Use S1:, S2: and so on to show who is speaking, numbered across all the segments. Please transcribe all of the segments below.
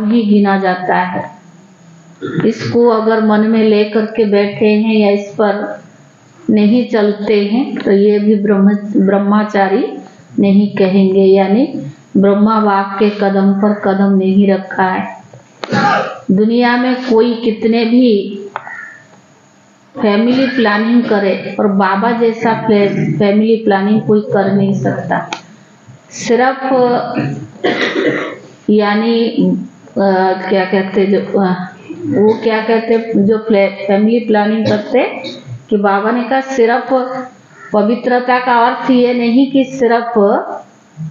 S1: ही गिना जाता है। इसको अगर मन में लेकर के बैठे हैं या इस पर नहीं चलते हैं तो ये भी ब्रह्मचारी नहीं कहेंगे, यानी ब्रह्मा बाप के कदम पर कदम नहीं रखा है। दुनिया में कोई कितने भी फैमिली प्लानिंग करे और बाबा जैसा फैमिली प्लानिंग कोई कर नहीं सकता। सिर्फ यानी क्या कहते वो क्या कहते जो फैमिली प्लानिंग करते कि बाबा ने कहा सिर्फ पवित्रता का अर्थ ये नहीं कि सिर्फ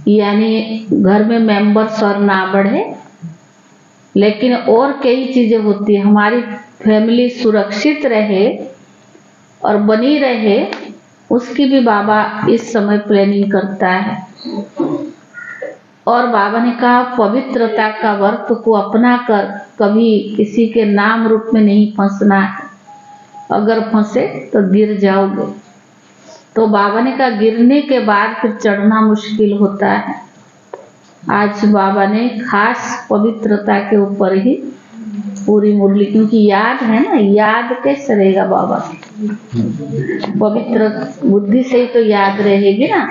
S1: यानी घर में मेंबर्स और ना बढ़े, लेकिन और कई चीजें होती है। हमारी फैमिली सुरक्षित रहे और बनी रहे, उसकी भी बाबा इस समय प्लानिंग करता है। और बाबा ने कहा पवित्रता का व्रत को अपना कर कभी किसी के नाम रूप में नहीं फंसना है, अगर फंसे तो गिर जाओगे। तो बाबा ने कहा गिरने के बाद फिर चढ़ना मुश्किल होता है। आज बाबा ने खास पवित्रता के ऊपर ही पूरी मुरली, क्योंकि याद है ना, याद कैसे रहेगा बाबा की, पवित्र बुद्धि से ही तो याद रहेगी ना।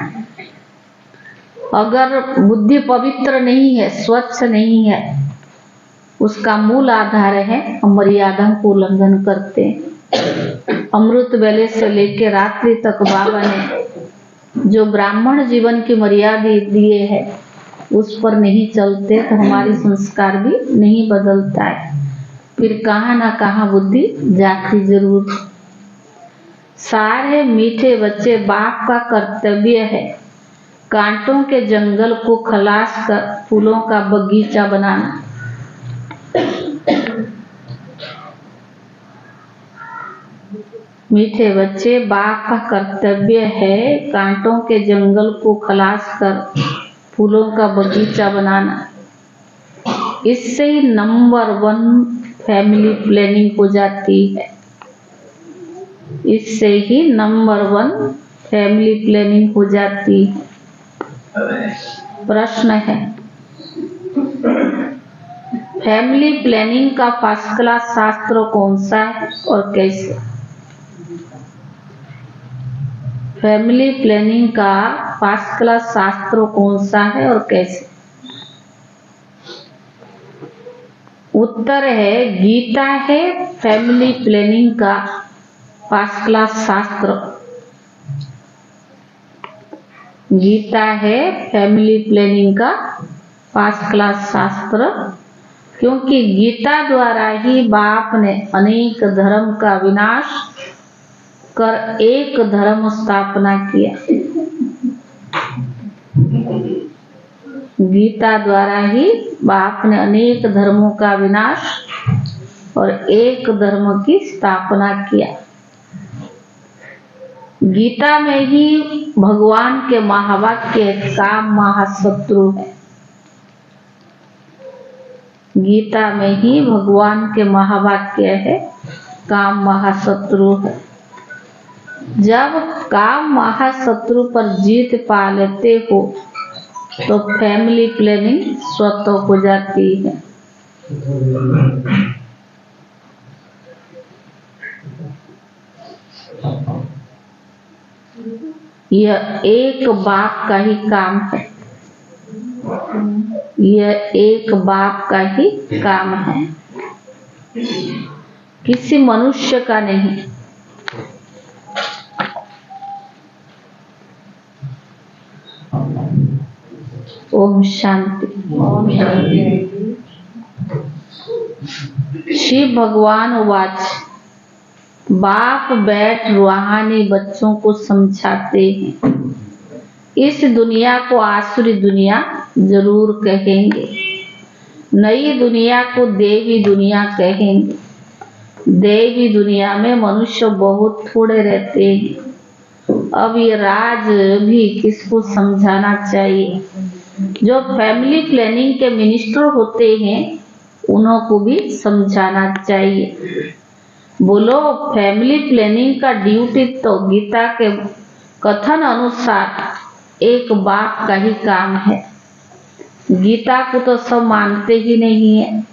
S1: अगर बुद्धि पवित्र नहीं है, स्वच्छ नहीं है, उसका मूल आधार है हम मर्यादा को उल्लंघन करते हैं। अमृत वेले से लेकर रात्रि तक बाबा ने जो ब्राह्मण जीवन की मर्यादा दिए है उस पर नहीं चलते तो हमारी संस्कार भी नहीं बदलता है, फिर कहाँ ना कहाँ बुद्धि जाती जरूर। सारे मीठे बच्चे बाप का कर्तव्य है कांटों के जंगल को खलास कर फूलों का बगीचा बनाना। मीठे बच्चे बाप का कर्तव्य है कांटों के जंगल को खलास कर फूलों का बगीचा बनाना। इससे ही नंबर 1 फैमिली प्लानिंग हो जाती है। इससे ही नंबर 1 फैमिली प्लानिंग हो जाती है। प्रश्न है, फैमिली प्लानिंग का फर्स्ट क्लास शास्त्र कौन सा है और कैसे? फैमिली प्लानिंग का फर्स्ट क्लास शास्त्र कौन सा है और कैसे? उत्तर है गीता है फैमिली प्लानिंग का फर्स्ट क्लास शास्त्र। गीता है फैमिली प्लानिंग का फर्स्ट क्लास शास्त्र, क्योंकि गीता द्वारा ही बाप ने अनेक धर्म का विनाश कर एक धर्म स्थापना किया। गीता द्वारा ही बाप ने अनेक धर्मों का विनाश और एक धर्म की स्थापना किया। गीता में ही भगवान के महावाक्य काम महाशत्रु है। गीता में ही भगवान के महावाक्य है काम महाशत्रु है। जब काम महाशत्रु पर जीत पा लेते हो तो फैमिली प्लानिंग स्वतः हो जाती है। यह एक बाप का ही काम है। यह एक बाप का ही काम है, किसी मनुष्य का नहीं। ओम शांति। ओम शांति। शिव भगवान उवाच, बाप बैठ रूहानी बच्चों को समझाते हैं। इस दुनिया को आसुरी दुनिया जरूर कहेंगे, नई दुनिया को देवी दुनिया कहेंगे। देवी दुनिया में मनुष्य बहुत थोड़े रहते हैं। अब ये राज भी किसको समझाना चाहिए? जो फैमिली प्लानिंग के मिनिस्टर होते हैं उन्हों को भी समझाना चाहिए। बोलो, फैमिली प्लानिंग का ड्यूटी तो गीता के कथन अनुसार एक बाप का ही काम है। गीता को तो सब मानते ही नहीं है।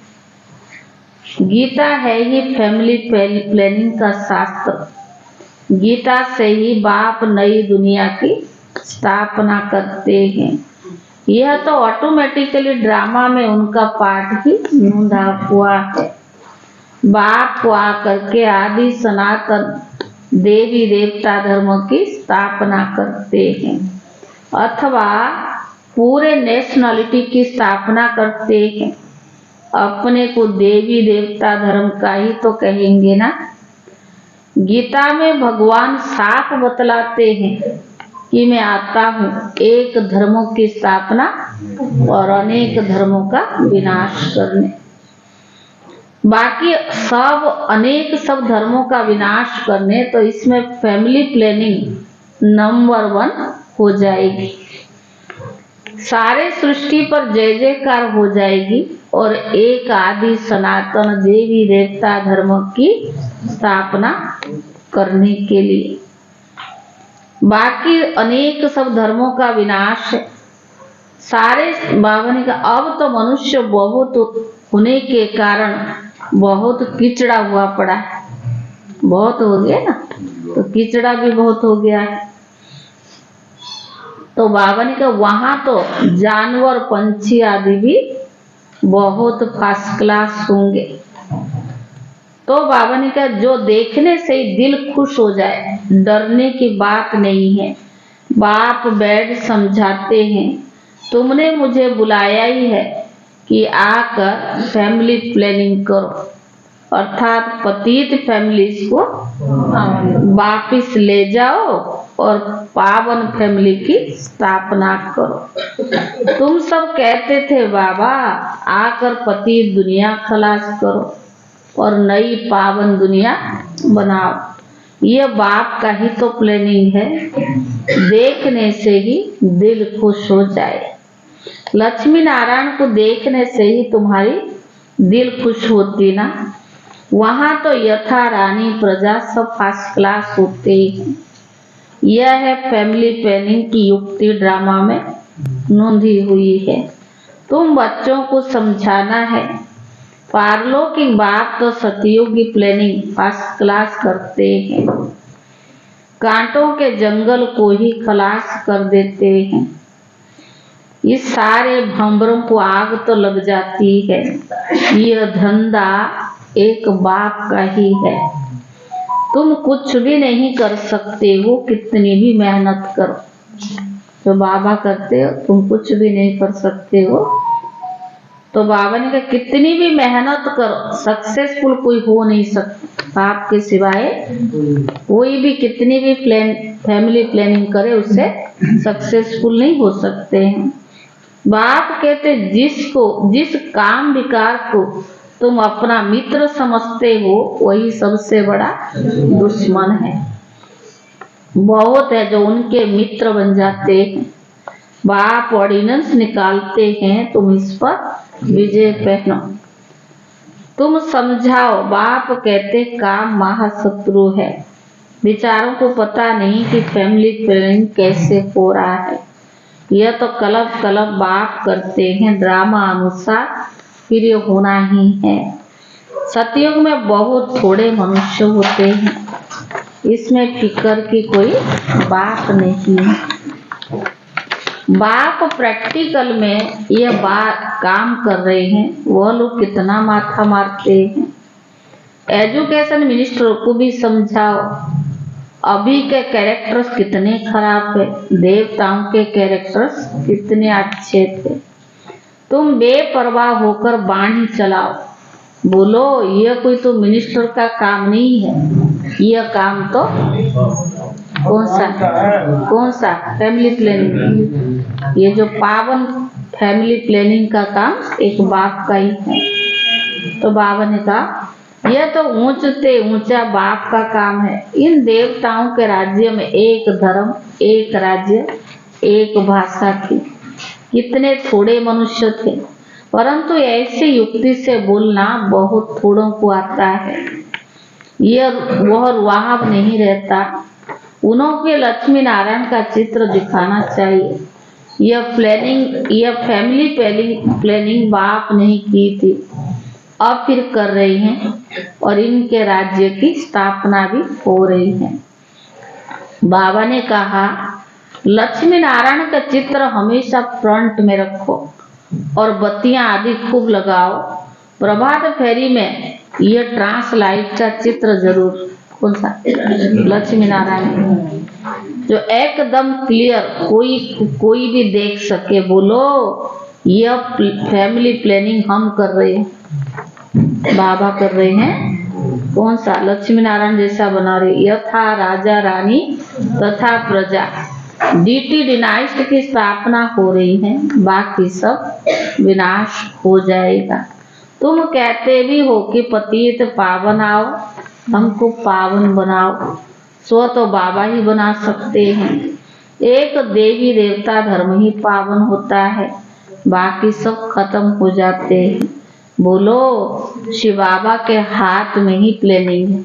S1: गीता है ही फैमिली प्लानिंग का शास्त्र। गीता से ही बाप नई दुनिया की स्थापना करते हैं। यह तो ऑटोमेटिकली ड्रामा में उनका पार्ट ही नूंधा हुआ है। बाप को आकर के आदि सनातन देवी देवता धर्म की स्थापना करते हैं, अथवा पूरे नेशनलिटी की स्थापना करते हैं। अपने को देवी देवता धर्म का ही तो कहेंगे ना। गीता में भगवान साफ बतलाते हैं कि मैं आता हूँ एक धर्मों की स्थापना और अनेक धर्मों का विनाश करने। बाकी सब धर्मों का विनाश करने, तो इसमें फैमिली प्लानिंग नंबर 1 हो जाएगी। सारे सृष्टि पर जय जयकार हो जाएगी और एक आदि सनातन देवी देवता धर्म की स्थापना करने के लिए। बाकी अनेक सब धर्मों का विनाश है। सारे बाबा ने कहा अब तो मनुष्य बहुत होने के कारण बहुत किचड़ा हुआ पड़ा है। बहुत हो गया ना, तो किचड़ा भी बहुत हो गया है। तो बाबा ने कहा वहां तो जानवर पंछी आदि भी बहुत फर्स्ट क्लास होंगे। तो बाबा ने कहा जो देखने से ही दिल खुश हो जाए, डरने की बात नहीं है। बाप बैठ समझाते हैं, तुमने मुझे बुलाया ही है कि आकर फैमिली प्लानिंग करो, अर्थात पतित फैमिलीज को वापिस ले जाओ और पावन फैमिली की स्थापना करो। तुम सब कहते थे बाबा आकर पतित दुनिया खलास करो और नई पावन दुनिया बनाओ। ये बाप का ही तो प्लानिंग है। देखने से ही दिल खुश हो जाए। लक्ष्मी नारायण को देखने से ही तुम्हारी दिल खुश होती ना। वहां तो यथा रानी प्रजा सब फर्स्ट क्लास होते हैं। यह है फैमिली प्लानिंग की युक्ति ड्रामा में नोंधी हुई है। तुम बच्चों को समझाना है। पारलौकिक बाप तो सतयुग की प्लानिंग फर्स्ट क्लास करते हैं। कांटों के जंगल को ही खलास कर देते हैं। इस सारे भंवरों को आग तो लग जाती है। यह धंधा एक बाप का ही है। तुम कुछ भी नहीं कर सकते हो, कितनी भी मेहनत करो। जो बाबा करते हो तुम कुछ भी नहीं कर सकते हो। तो बाबा ने कहा कितनी भी मेहनत करो, सक्सेसफुल कोई हो नहीं सकता बाप के सिवाय। कोई भी कितनी भी फैमिली प्लानिंग करे उससे सक्सेसफुल नहीं हो सकते हैं। बाप कहते जिस काम विकार को तुम अपना मित्र समझते हो वही सबसे बड़ा दुश्मन है। बहुत है जो उनके मित्र बन जाते हैं। बाप ऑर्डिनेंस निकालते हैं, तुम इस पर विजय पहनो। तुम समझाओ। बाप कहते काम महाशत्रु है। विचारों को पता नहीं कि फैमिली प्लानिंग कैसे हो रहा है। यह तो कलब बाप करते हैं ड्रामा अनुसार, फिर ये होना ही है। सतयुग में बहुत थोड़े मनुष्य होते हैं, इसमें फिक्र की कोई बात नहीं है। बाप प्रैक्टिकल में यह बात काम कर रहे हैं, वह लोग कितना माथा मारते हैं। एजुकेशन मिनिस्टर को भी समझाओ, अभी के कैरेक्टर्स कितने खराब है, देवताओं के कैरेक्टर्स कितने अच्छे थे। तुम बेपरवाह होकर बाणी चलाओ, बोलो यह कोई तो मिनिस्टर का काम नहीं है। यह काम तो कौन सा फैमिली प्लानिंग। ये जो पावन फैमिली प्लानिंग का काम एक बाप का ही है। तो बाबा ने कहा यह तो ऊंचते ऊंचा बाप का काम है। इन देवताओं के राज्य में एक धर्म, एक राज्य, एक भाषा थी। कितने थोड़े मनुष्य थे, परंतु ऐसी युक्ति से बोलना बहुत थोड़ों को आता है। वह वहां नहीं रहता। उन्हों के लक्ष्मी नारायण का चित्र दिखाना चाहिए। यह फैमिली प्लानिंग बाप नहीं की थी, अब फिर कर रही हैं और इनके राज्य की स्थापना भी हो रही है। बाबा ने कहा, लक्ष्मी नारायण का चित्र हमेशा फ्रंट में रखो और बत्तियां आदि खूब लगाओ। प्रभात फेरी में यह ट्रांसलाइट का चित्र जरूर, कौन सा, लक्ष्मी नारायण, जो एकदम क्लियर कोई भी देख सके। बोलो, यह फैमिली प्लानिंग हम कर रहे हैं, बाबा कर रहे हैं। कौन सा, लक्ष्मी नारायण जैसा बना रहे। यथा राजा रानी तथा प्रजा, डीटी डिनाइस्ट की स्थापना हो रही है, बाकी सब विनाश हो जाएगा। तुम कहते भी हो कि पतित पावन आओ, हमको पावन बनाओ, सो तो बाबा ही बना सकते हैं। एक देवी देवता धर्म ही पावन होता है, बाकी सब खत्म हो जाते हैं। बोलो, शिव बाबा के हाथ में ही प्लानिंग है।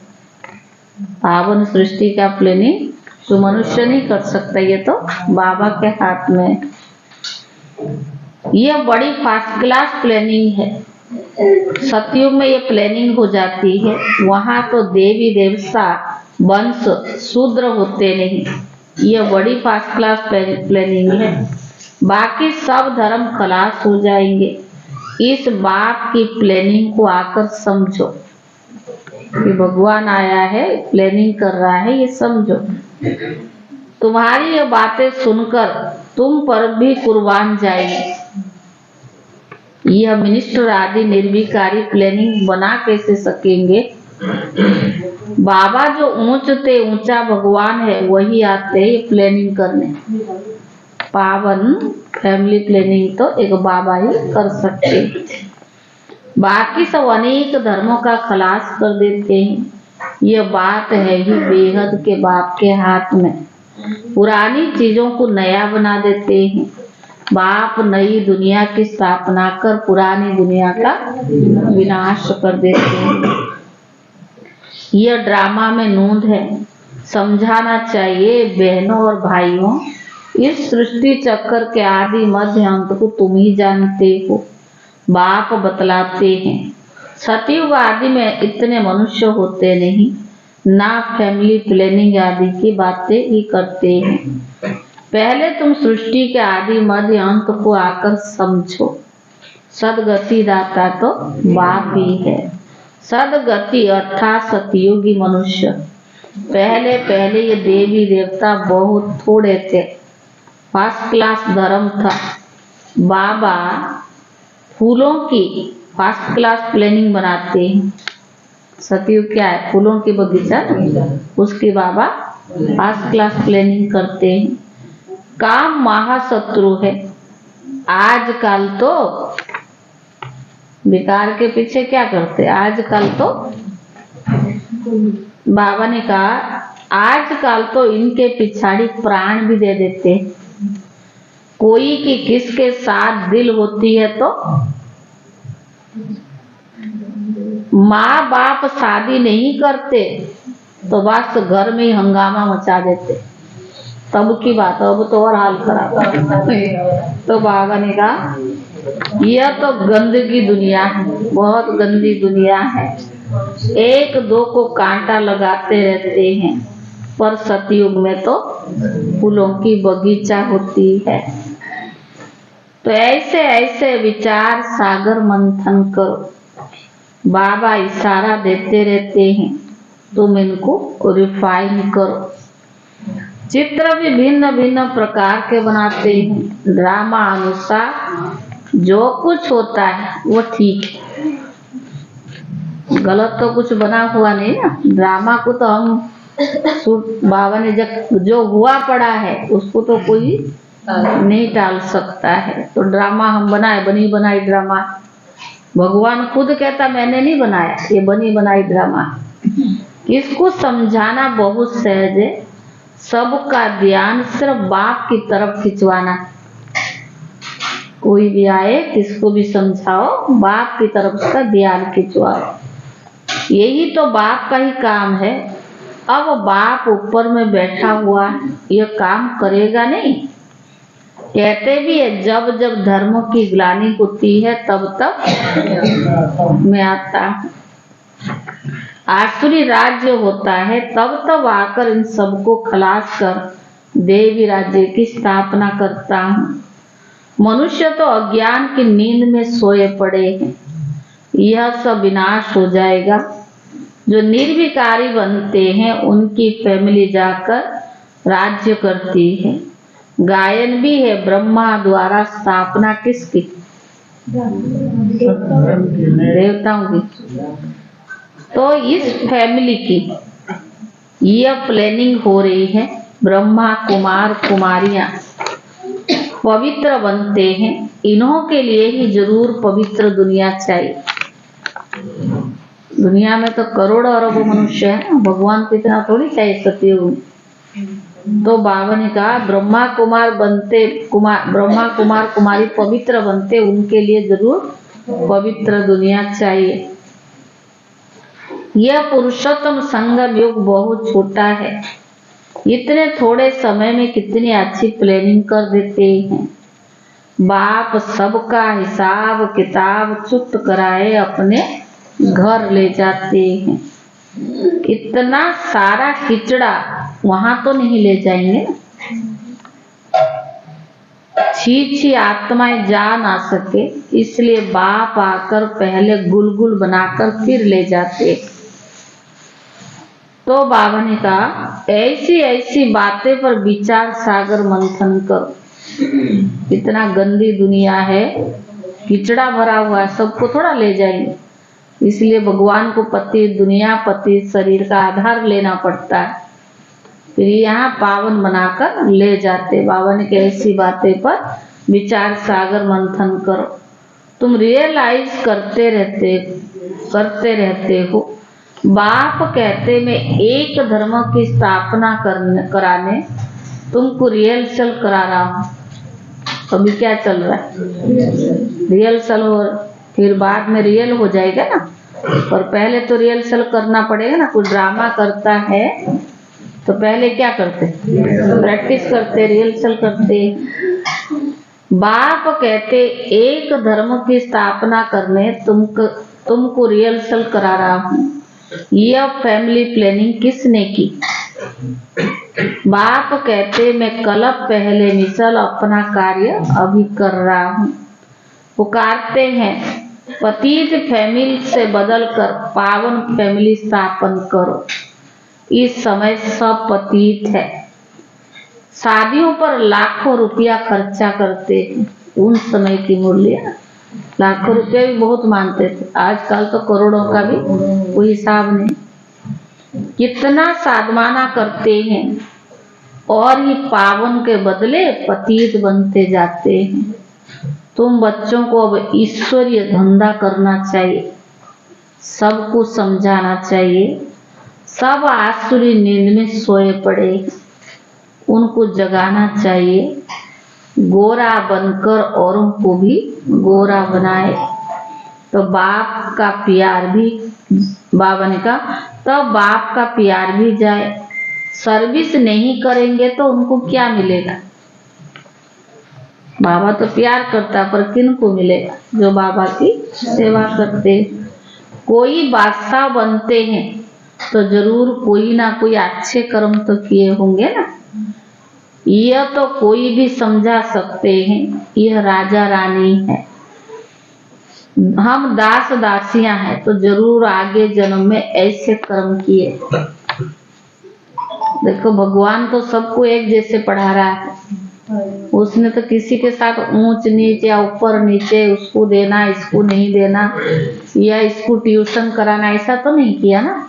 S1: पावन सृष्टि का प्लानिंग तो मनुष्य नहीं कर सकता, ये तो बाबा के हाथ में। यह बड़ी फर्स्ट क्लास प्लानिंग है। सतयुग में ये प्लानिंग हो जाती है, वहां तो देवी देवता वंश शूद्र होते नहीं। यह बड़ी फर्स्ट क्लास प्लानिंग है, बाकी सब धर्म खलास हो जाएंगे। इस बात की प्लानिंग को आकर समझो कि भगवान आया है, प्लानिंग कर रहा है, ये समझो। तुम्हारी ये बातें सुनकर तुम पर भी कुर्बान जाएंगे। यह मिनिस्टर आदि निर्विकारी प्लानिंग बना कैसे सकेंगे? बाबा जो ऊंचते ऊंचा भगवान है वही आते हैं प्लानिंग करने। पावन फैमिली प्लानिंग तो एक बाबा ही कर सकते, बाकी सब अनेक धर्मों का खलास कर देते हैं। यह बात है ही बेहद के बाप के हाथ में। पुरानी चीजों को नया बना देते हैं। बाप नई दुनिया की स्थापना कर पुरानी दुनिया का विनाश कर देते हैं। यह ड्रामा में नूंद है, समझाना चाहिए बहनों और भाइयों। इस सृष्टि चक्कर के आदि मध्य अंत को तुम ही जानते हो, बाप बतलाते हैं। सतयुग आदि में इतने मनुष्य होते नहीं, ना फैमिली प्लानिंग आदि की बातें ही करते हैं। पहले तुम सृष्टि के आदि मध्य अंत को आकर समझो। सदगति दाता तो बाप ही है। सदगति अर्थात सतयुगी मनुष्य। पहले ये देवी देवता बहुत थोड़े थे, फर्स्ट क्लास धर्म था। बाबा फूलों की फर्स्ट क्लास प्लानिंग बनाते हैं। सतयुग क्या है? फूलों की बगीचा, उसकी बाबा फर्स्ट क्लास प्लानिंग करते हैं। काम महाशत्रु है। आजकल तो विकार के पीछे क्या करते, आजकल तो बाबा ने कहा आजकल तो इनके पिछाड़ी प्राण भी दे देते। कोई की किसके साथ दिल होती है तो माँ बाप शादी नहीं करते तो बस घर में ही हंगामा मचा देते। तब की बात, अब तो और हाल खराब। तो बाबा ने कहा यह तो गंदगी दुनिया है, बहुत गंदी दुनिया है। एक दो को कांटा लगाते रहते हैं, पर सतयुग में तो फूलों की बगीचा होती है। तो ऐसे ऐसे विचार सागर मंथन करो। बाबा इशारा देते रहते हैं, तुम इनको रिफाइन करो। चित्र भी भिन्न भिन्न प्रकार के बनाते हैं। ड्रामा अनुसार जो कुछ होता है वो ठीक है, गलत तो कुछ बना हुआ नहीं ना। ड्रामा को तो हम बाबा ने जो हुआ पड़ा है उसको तो कोई नहीं टाल सकता है। तो ड्रामा हम बनाए, बनी बनाई ड्रामा। भगवान खुद कहता मैंने नहीं बनाया, ये बनी बनाई ड्रामा। इसको समझाना बहुत सहज है। सबका ध्यान सिर्फ बाप की तरफ खिंचवाना। कोई भी आए किसको भी समझाओ, बाप की तरफ उसका ध्यान खिंचवाओ। यही तो बाप का ही काम है। अब बाप ऊपर में बैठा हुआ, यह काम करेगा नहीं। कहते भी है जब जब धर्म की ग्लानि होती है तब तब मैं आता हूँ। आसुरी राज्य होता है तब तब आकर इन सबको खलास कर देवी राज्य की स्थापना करता हूँ। मनुष्य तो अज्ञान की नींद में सोए पड़े हैं, यह सब विनाश हो जाएगा। जो निर्विकारी बनते हैं उनकी फैमिली जाकर राज्य करती है। गायन भी है ब्रह्मा द्वारा स्थापना किसकी? देवताओं की। तो इस फैमिली की यह प्लानिंग हो रही है। ब्रह्मा कुमार कुमारियां पवित्र बनते हैं, इन्हों के लिए ही जरूर पवित्र दुनिया चाहिए। दुनिया में तो करोड़ों अरबों मनुष्य है, भगवान को इतना थोड़ी चाहिए सतयुग। तो बाबा ने कहा ब्रह्मा कुमार कुमारी पवित्र बनते, उनके लिए जरूर पवित्र दुनिया चाहिए। यह पुरुषोत्तम संगम युग बहुत छोटा है, इतने थोड़े समय में कितनी अच्छी प्लानिंग कर देते हैं। बाप सबका हिसाब किताब चुप्त कराए अपने घर ले जाते हैं। इतना सारा किचड़ा वहां तो नहीं ले जाएंगे, छी आत्माएं जा ना सके, इसलिए बाप आकर पहले गुलगुल बनाकर फिर ले जाते। तो बाबा ने कहा ऐसी ऐसी बातें पर विचार सागर मंथन करो। इतना गंदी दुनिया है, किचड़ा भरा हुआ है, सबको थोड़ा ले जाएंगे। इसलिए भगवान को पति दुनिया पति शरीर का आधार लेना पड़ता है, फिर यहाँ पावन बनाकर ले जाते। बाबा ने कहा ऐसी बातें पर विचार सागर मंथन करो। तुम रियलाइज करते रहते हो। बाप कहते मैं एक धर्म की स्थापना कराने तुमको रिहर्सल करा रहा हूँ। अभी क्या चल रहा है? रिहर्सल हो, फिर बाद में रियल हो जाएगा ना, पर पहले तो रिहर्सल करना पड़ेगा ना। कोई ड्रामा करता है तो पहले क्या करते? प्रैक्टिस करते, रिहर्सल करते। बाप कहते एक धर्म की स्थापना करने तुमको रिहर्सल करा रहा हूँ। यह फैमिली प्लानिंग किसने की? बाप कहते मैं कल्प पहले मिसल अपना कार्य अभी कर रहा हूँ। पुकारते हैं पतित फैमिली से बदलकर पावन फैमिली स्थापन करो। इस समय सब पतित है, शादियों पर लाखों रुपया खर्चा करते हैं। उन समय की मूल्य लाखों रुपये भी बहुत मानते थे, आजकल तो करोड़ों का भी कोई हिसाब नहीं। कितना साधमाना करते हैं और ये पावन के बदले पतित बनते जाते हैं। तुम बच्चों को अब ईश्वरीय धंधा करना चाहिए, सबको समझाना चाहिए। सब आसुरी नींद में सोए पड़े, उनको जगाना चाहिए। गोरा बनकर औरों को भी गोरा बनाए तो बाप का प्यार भी, बाबा ने कहा तब बाप का प्यार भी जाए। सर्विस नहीं करेंगे तो उनको क्या मिलेगा? बाबा तो प्यार करता, पर किन को मिलेगा? जो बाबा की सेवा करते। कोई बादशाह बनते हैं तो जरूर कोई ना कोई अच्छे कर्म तो किए होंगे ना। यह तो कोई भी समझा सकते हैं, यह राजा रानी है, हम दास दासियां हैं, तो जरूर आगे जन्म में ऐसे कर्म किए। देखो भगवान तो सबको एक जैसे पढ़ा रहा है, उसने तो किसी के साथ ऊंच नीच या ऊपर नीचे, उसको देना इसको नहीं देना, या इसको ट्यूशन कराना, ऐसा तो नहीं किया ना।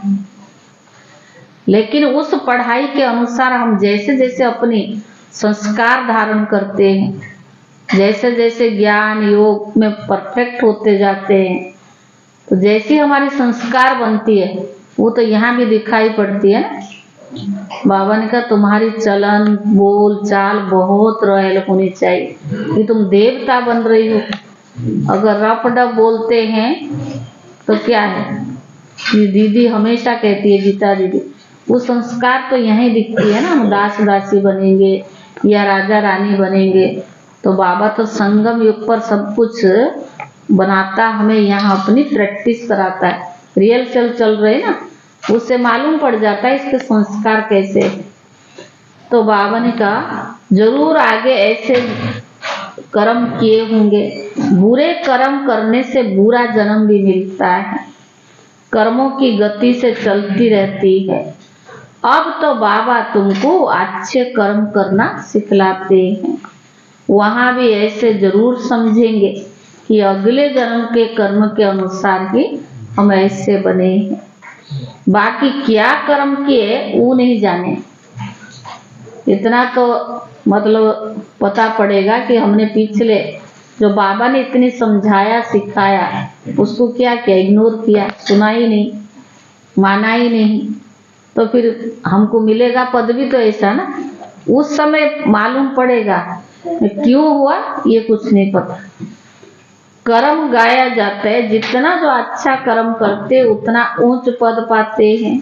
S1: लेकिन उस पढ़ाई के अनुसार हम जैसे जैसे अपनी संस्कार धारण करते हैं, जैसे जैसे ज्ञान योग में परफेक्ट होते जाते हैं, तो जैसी हमारी संस्कार बनती है वो तो यहाँ भी दिखाई पड़ती है ना। बाबा ने कहा तुम्हारी चलन बोल चाल बहुत रॉयल होनी चाहिए, कि तुम देवता बन रही हो। अगर रफ डफ बोलते हैं तो क्या है, दीदी हमेशा कहती है गीता दीदी, वो संस्कार तो यहीं दिखती है ना। हम दास दासी बनेंगे या राजा रानी बनेंगे, तो बाबा तो संगम युग पर सब कुछ बनाता, हमें यहाँ अपनी प्रैक्टिस कराता है। रियल चल रहे ना, उससे मालूम पड़ जाता है इसके संस्कार कैसे। तो बाबा ने कहा जरूर आगे ऐसे कर्म किए होंगे, बुरे कर्म करने से बुरा जन्म भी मिलता है, कर्मों की गति से चलती रहती है। अब तो बाबा तुमको अच्छे कर्म करना सिखलाते हैं। वहाँ भी ऐसे जरूर समझेंगे कि अगले जन्म के कर्म के अनुसार ही हम ऐसे बने हैं। बाकी क्या कर्म किए वो नहीं जाने, इतना तो मतलब पता पड़ेगा कि हमने पिछले जो बाबा ने इतनी समझाया सिखाया उसको क्या किया, इग्नोर किया, सुना ही नहीं, माना ही नहीं। तो फिर हमको मिलेगा पद भी तो ऐसा ना, उस समय मालूम पड़ेगा क्यों हुआ, ये कुछ नहीं पता। कर्म गाया जाता है, जितना जो अच्छा कर्म करते उतना ऊंच पद पाते हैं,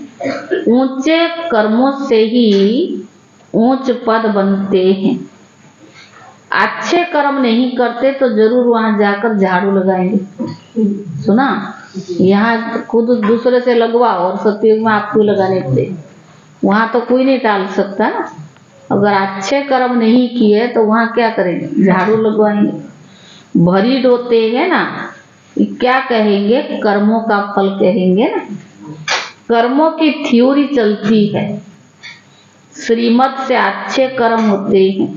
S1: ऊंचे कर्मों से ही ऊंच पद बनते हैं। अच्छे कर्म नहीं करते तो जरूर वहां जाकर झाड़ू लगाएंगे। सुना, यहाँ खुद दूसरे से लगवाओ और सत्युग में आपको लगाने पे, वहां तो कोई नहीं टाल सकता ना। अगर अच्छे कर्म नहीं किए तो वहां क्या करेंगे, झाड़ू लगवाएंगे। भरी डोते हैं ना, क्या कहेंगे, कर्मों का फल कहेंगे ना। कर्मों की थ्योरी चलती है, श्रीमत से अच्छे कर्म होते हैं,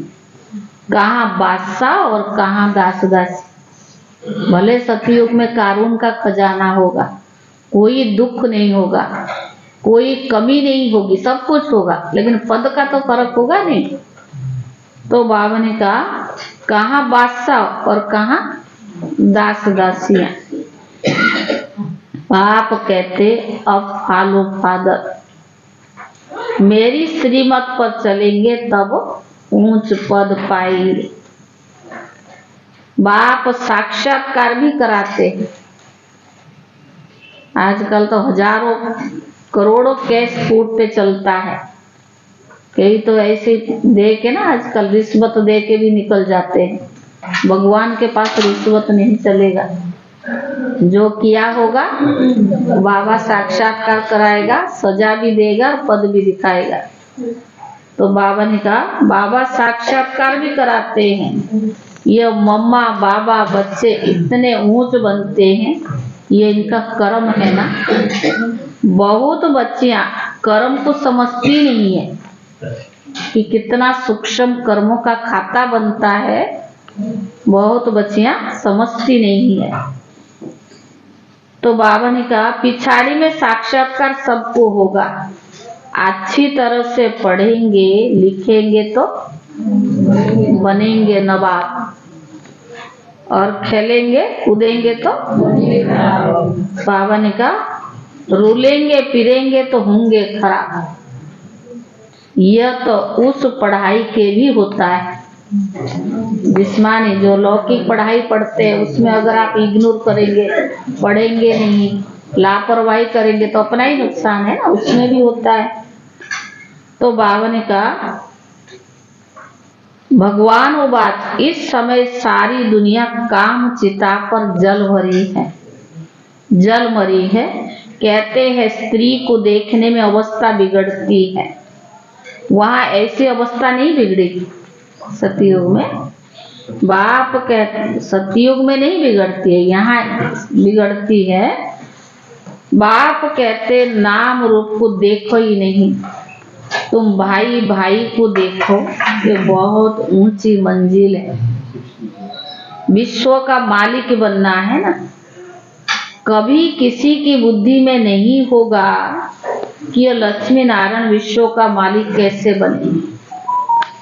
S1: कहाँ बादशाह और कहाँ दास दासी। भले सतयुग में कारून का खजाना होगा, कोई दुख नहीं होगा, कोई कमी नहीं होगी, सब कुछ होगा, लेकिन पद का तो फर्क होगा नहीं। तो बाबा ने कहा कहाँ बादशाह और कहाँ दास दासियां। बाप कहते अब फॉलो फादर, मेरी श्रीमत पर चलेंगे तब ऊंच पद पाएंगे। बाप साक्षात्कार भी कराते हैं। आजकल तो हजारों करोड़ों केस कोर्ट पे चलता है, कई तो ऐसे दे के ना आजकल रिश्वत दे के भी निकल जाते हैं। भगवान के पास रिश्वत नहीं चलेगा, जो किया होगा बाबा साक्षात्कार कराएगा, सजा भी देगा, पद भी दिखाएगा। तो बाबा ने कहा बाबा साक्षात्कार भी कराते हैं। ये मम्मा बाबा बच्चे इतने ऊंच बनते हैं, ये इनका कर्म है ना। बहुत बच्चियां कर्म को समझती नहीं है कि कितना सूक्ष्म कर्मों का खाता बनता है, बहुत बच्चियां समझती नहीं है। तो बाबा ने कहा पिछाड़ी में साक्षात्कार सबको होगा, अच्छी तरह से पढ़ेंगे लिखेंगे तो बनेंगे नवाब, और खेलेंगे कूदेंगे तो बाबा ने कहा रूलेंगे फिरेंगे तो होंगे खराब। यह तो उस पढ़ाई के भी होता है जिस्मानी, जो लौकिक पढ़ाई पढ़ते हैं उसमें अगर आप इग्नोर करेंगे, पढ़ेंगे नहीं, लापरवाही करेंगे तो अपना ही नुकसान है ना, उसमें भी होता है। तो बाबा ने कहा भगवान वो बात, इस समय सारी दुनिया काम चिता पर जल भरी है, जल मरी है। कहते हैं स्त्री को देखने में अवस्था बिगड़ती है, वहां ऐसी अवस्था नहीं बिगड़ेगी सतयुग में। बाप कहते सतयुग में नहीं बिगड़ती है, यहाँ बिगड़ती है। बाप कहते नाम रूप को देखो ही नहीं, तुम भाई भाई को देखो, ये बहुत ऊंची मंजिल है। विश्व का मालिक बनना है ना, कभी किसी की बुद्धि में नहीं होगा कि ये लक्ष्मी नारायण विश्व का मालिक कैसे बने।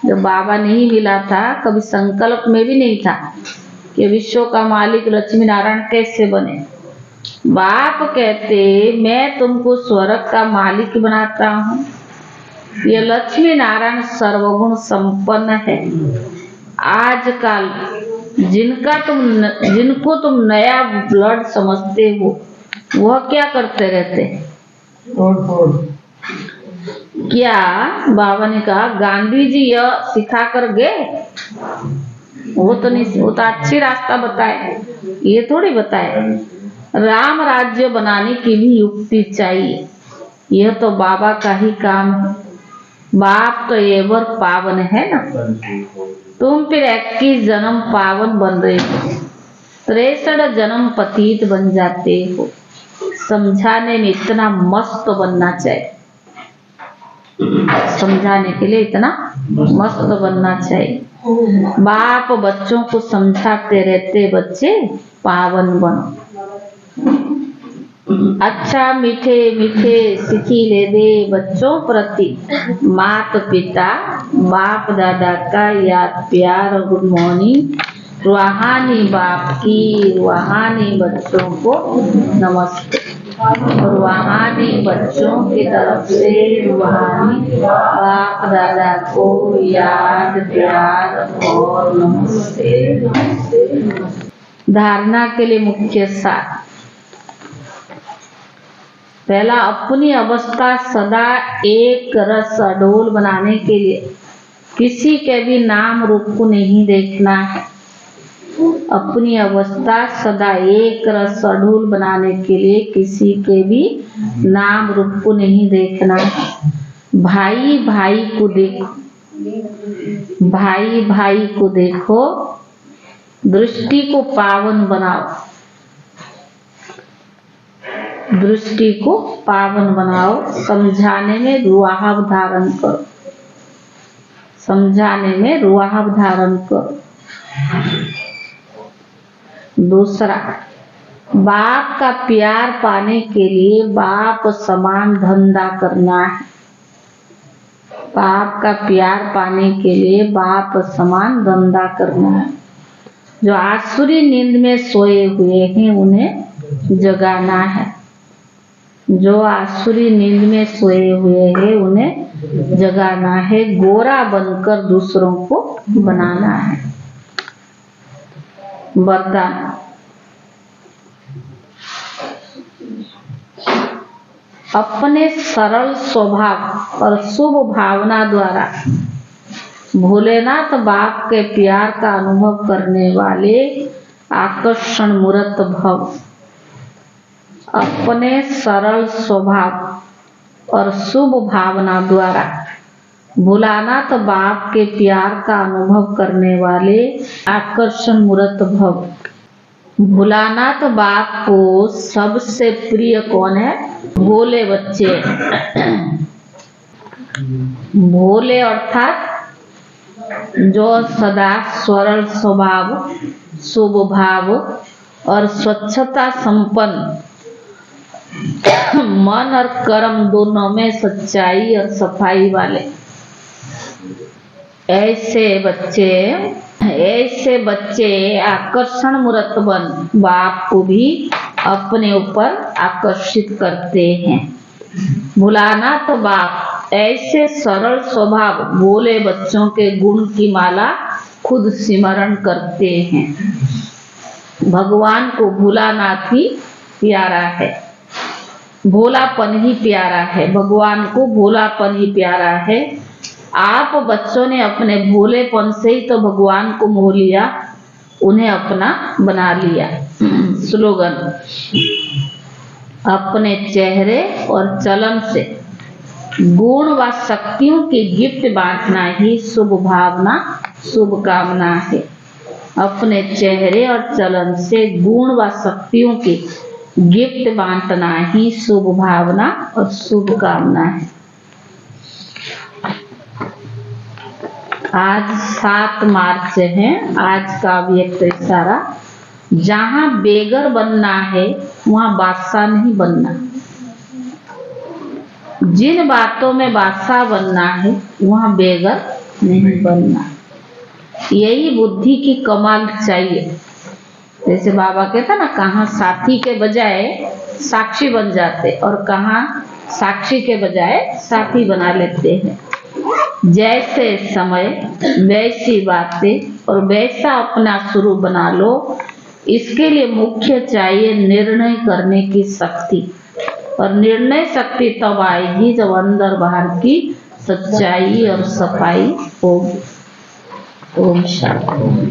S1: जब बाबा नहीं मिला था, कभी संकल्प में भी नहीं था कि विश्व का मालिक लक्ष्मी नारायण कैसे बने। बाप कहते मैं तुमको स्वर्ग का मालिक बनाता हूँ। ये लक्ष्मी नारायण सर्वगुण संपन्न है। आजकल जिनको तुम नया ब्लड समझते हो, वह क्या करते रहते हैं? क्या बाबा ने कहा गांधी जी यह सिखा कर गए वो तो नहीं, वो तो अच्छी रास्ता बताए, ये थोड़ी बताए। राम राज्य बनाने की भी युक्ति चाहिए, यह तो बाबा का ही काम है। बाप तो एवर पावन है ना, तुम फिर 21 जन्म पावन बन रहे हो, 63 जन्म पतित बन जाते हो। समझाने में इतना मस्त बनना चाहिए, समझाने के लिए इतना मस्त बनना चाहिए। बाप बच्चों को समझाते रहते, बच्चे पावन बनो। अच्छा मीठे मीठे सिखिले दे बच्चों प्रति मात पिता बाप दादा का याद प्यार। Good morning. रूहानी बाप की रूहानी बच्चों को नमस्ते। रूहानी बच्चों की तरफ से रूहानी बाप दादा को याद प्यार और नमस्ते। धारणा के लिए मुख्य सार। पहला, अपनी अवस्था सदा एक रस अडोल बनाने के लिए किसी के भी नाम रूप को नहीं देखना है। अपनी अवस्था सदा एक रस अडोल बनाने के लिए किसी के भी नाम रूप को नहीं देखना है। भाई भाई को देखो, भाई भाई को देखो, दृष्टि को पावन बनाओ, दृष्टि को पावन बनाओ। समझाने में रुआहब धारण करो, समझाने में रुआहब धारण करो। दूसरा, बाप का प्यार पाने के लिए बाप समान धंधा करना है। बाप का प्यार पाने के लिए बाप समान धंधा करना है। जो आसुरी नींद में सोए हुए हैं उन्हें जगाना है, जो आसुरी नींद में सोए हुए हैं उन्हें जगाना है। गोरा बनकर दूसरों को बनाना है। वरदान। अपने सरल स्वभाव और शुभ भावना द्वारा भोलेनाथ बाप के प्यार का अनुभव करने वाले आकर्षण मूर्त भव। अपने सरल स्वभाव और शुभ भावना द्वारा भोलानाथ बाप के प्यार का अनुभव करने वाले आकर्षण मूर्त भव। भोलानाथ बाप को सबसे प्रिय कौन है? भोले बच्चे। भोले अर्थात जो सदा सरल स्वभाव, शुभ भाव और स्वच्छता संपन्न, मन और कर्म दोनों में सच्चाई और सफाई वाले ऐसे बच्चे आकर्षण मूर्त बन बाप को भी अपने ऊपर आकर्षित करते हैं। भोलानाथ बाप ऐसे सरल स्वभाव भोले बच्चों के गुण की माला खुद सिमरण करते हैं। भगवान को भोलानाथ ही प्यारा है, भोलापन ही प्यारा है। भगवान को भोलापन ही प्यारा है। आप बच्चों ने अपने भोलेपन से ही तो भगवान को मोह लिया, उन्हें अपना बना लिया। स्लोगन। अपने चेहरे और चलन से गुण व शक्तियों की गिफ्ट बांटना ही शुभ भावना, शुभ कामना है। अपने चेहरे और चलन से गुण व शक्तियों की गिफ्ट बांटना ही शुभ भावना और शुभ कामना है। आज 7 मार्च है। आज का व्यक्त इशारा, जहाँ बेगर बनना है वहाँ बादशाह नहीं बनना। जिन बातों में बादशाह बनना है वहाँ बेगर नहीं बनना। यही बुद्धि की कमाल चाहिए। जैसे बाबा कहता ना, कहाँ साथी के बजाय साक्षी बन जाते और कहाँ साक्षी के बजाय साथी बना लेते हैं। जैसे समय वैसी बातें और वैसा अपना स्वरूप बना लो। इसके लिए मुख्य चाहिए निर्णय करने की शक्ति, और निर्णय शक्ति तब आएगी जब अंदर बाहर की सच्चाई और सफाई होगी। ओम शांति।